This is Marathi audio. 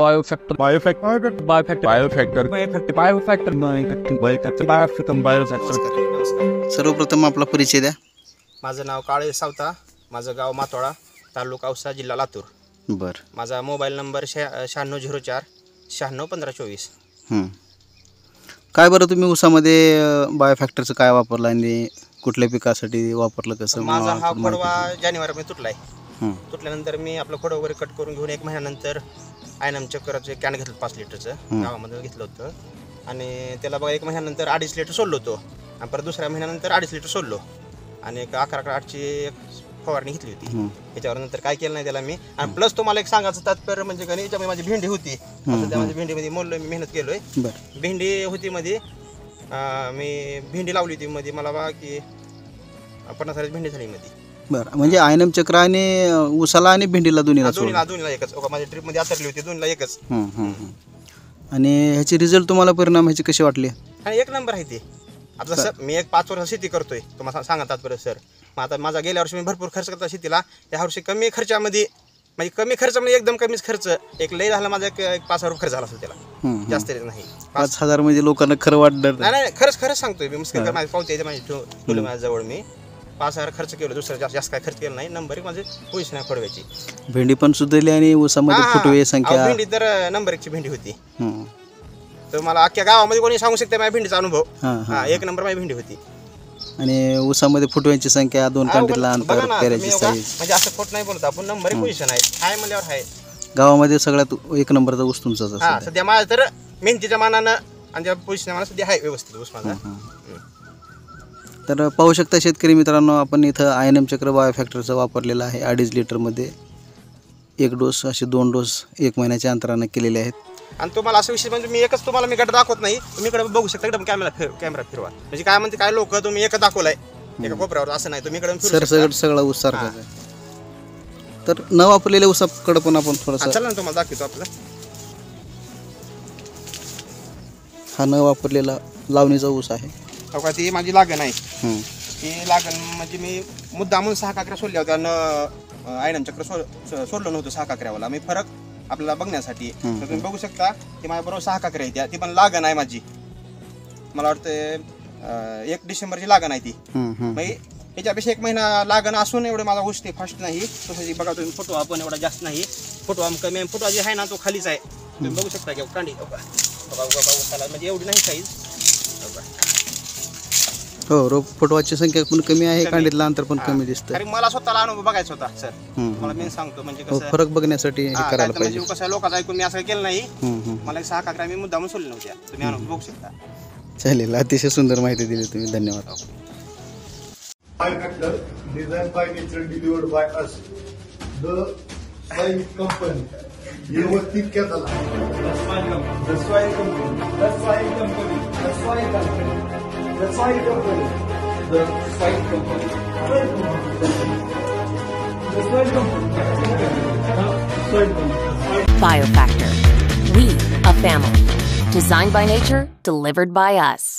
Biofactor. सर्वप्रथम आपला परिचय द्या. माझं नाव काळे सावता, माझं गाव मातोळा, तालुका औसा, जिल्हा लातूर. बरं. माझा मोबाईल नंबर 9604 961524. काय बरं तुम्ही ऊसामध्ये बायोफॅक्टरचं काय वापरलं आणि कुठल्या पिकासाठी वापरलं, कसं? माझा हा खोडवा जानेवारीमध्ये तुटलाय. तुटल्यानंतर मी आपलं खोडं वगैरे कट करून घेऊन 1 महिन्यानंतर आयनम चक्करचं कॅन घेतलं 5 लिटरचं, गावामध्ये घेतलं होतं. आणि त्याला बघा 1 महिन्यानंतर 2.5 लिटर सोडलो होतो आणि परत दुसऱ्या महिन्यानंतर 2.5 लिटर सोडलो आणि एक 11-8ची फवारणी घेतली होती. याच्यावर नंतर काय केलं नाही त्याला मी. आणि प्लस तुम्हाला एक सांगायचं तात्पर्य म्हणजे का याच्यामध्ये माझी भेंडी होती, सध्या माझी भेंडीमध्ये मोडलोय मी, मेहनत केलोय. भेंडी होती मध्ये, मी भेंडी लावली होती मध्ये, मला बघा की 50 भेंडी झाली मध्ये. बरं, म्हणजे आयनम चक्र आणि ऊसाला आणि भेंडीला दोन्हीला एकच. माझ्या ट्रिपमध्ये आतरली होती, दोन्हीला एकच. आणि ह्याचे रिझल्ट तुम्हाला परिणाम ह्याचे कसे वाटले? आणि 1 नंबर आहे ते. आता सर मी 5 वर्ष शेती करतोय, तुम्हाला सांगा तात्पर्य सर. मग आता माझा गेल्या वर्षी मी भरपूर खर्च करतो शेतीला, ह्या वर्षी कमी खर्चामध्ये, म्हणजे कमी खर्चामध्ये एकदम कमीच खर्च. एक लय झाला माझा, एक 5,000 रुपये खर्च झाला असेल त्याला, जास्त नाही. 5,000 म्हणजे लोकांना खरं वाटणार नाही, खरंच सांगतोय मी. मुस्किल माझी पावती माझी ठेवलं माझ्या जवळ. मी 5,000 खर्च केलं, दुसरं जास्त काय खर्च केलं नाही. नंबर 1 माझी पोझिशन आहे खोडव्याची. भेंडी पण सुधारली आणि ऊसामध्ये फुटवे संख्या. भेंडी तर नंबर 1ची भेंडी होती. तर मला अख्ख्या गावामध्ये कोणी सांगू शकते माझ्या भेंडीचा अनुभव. 1 नंबर माझी भेंडी होती. आणि ऊसामध्ये फुटव्यांची संख्या, 2 कांडीला अंतर, पेऱ्याची साईज, म्हणजे असं खोट नाही बोलत आपण. नंबर 1 पोझिशन आहे म्हणल्यावर आहे. गावामध्ये सगळ्यात 1 नंबरचा ऊस तुमचाच असेल. सध्या माझं तर मेहनतीच्या मानानं आणि त्या पोझिशन मला सध्या आहे व्यवस्थित ऊस माझा. तर पाहू शकता शेतकरी मित्रांनो, आपण इथं आयनम चक्र बायोफॅक्टरचं वापरलेलं आहे. 2.5 लिटरमध्ये 1 डोस, असे 2 डोस 1 महिन्याच्या अंतरानं केलेले आहेत. आणि तुम्हाला असं विषय म्हणजे मी एकच तुम्हाला मी गट दाखवत नाही, तुम्ही इकडे बघू शकता. एकदम कॅमेरा फिरवा, म्हणजे काय म्हणते काय लोक तुम्ही एकच दाखवलाय एका कोपऱ्यावर, असं नाही. तुम्ही इकडे सगळा ऊस सारखाच आहे. तर न वापरलेल्या ऊसाकडे पण आपण थोडंसं चला ना तुम्हाला दाखवतो. आपलं हा न वापरलेला लावणीचा ऊस आहे. का ती माझी लागण आहे. ती लागण म्हणजे मी मुद्दामून 6 काकऱ्या सोडल्या होत्या न आयनम चक्र सोडलं नव्हतं 6 काकऱ्यावाला. मी फरक आपल्याला बघण्यासाठी. तर तुम्ही बघू शकता की माझ्याबरोबर 6 काकऱ्या आहेत, ती पण लागण आहे माझी. मला वाटतं 1 डिसेंबरची लागण आहे ती. म्हणजे याच्यापेक्षा 1 महिना लागण असून एवढं माझा ऊस ते फास्ट नाही. तसं बघा तुम्ही, फुटवा पण एवढा जास्त नाही, फुटवा कमी आहे. फुटवा जे आहे ना तो खालीच आहे, तुम्ही बघू शकता की कांडी म्हणजे एवढी नाही साईज. हो, फुटवाची संख्या पण कमी आहे, कांडीतलं अंतर पण कमी दिसतं. अरे मला स्वतःला अनुभव बघायचा होता सर, मला मी सांगतो. म्हणजे कसं फरक बघण्यासाठी करायला पाहिजे. म्हणजे कसं लोकांचं ऐकून मी असं केलं नाही. मला 6 काकऱ्या मी मुद्दामून सोडल्या नव्हत्या, तुम्ही अनुभव बघू शकता. चालेल, अतिशय सुंदर माहिती दिली तुम्ही, धन्यवाद. Biofactor designed by nature, delivered by us. The soil company. व्यवस्थित क्या झाला? The soil company. The soil company. The soil company. The soil company. The soil company. The soil company. The soil company. Biofactor. We, a family. Designed by nature, delivered by us.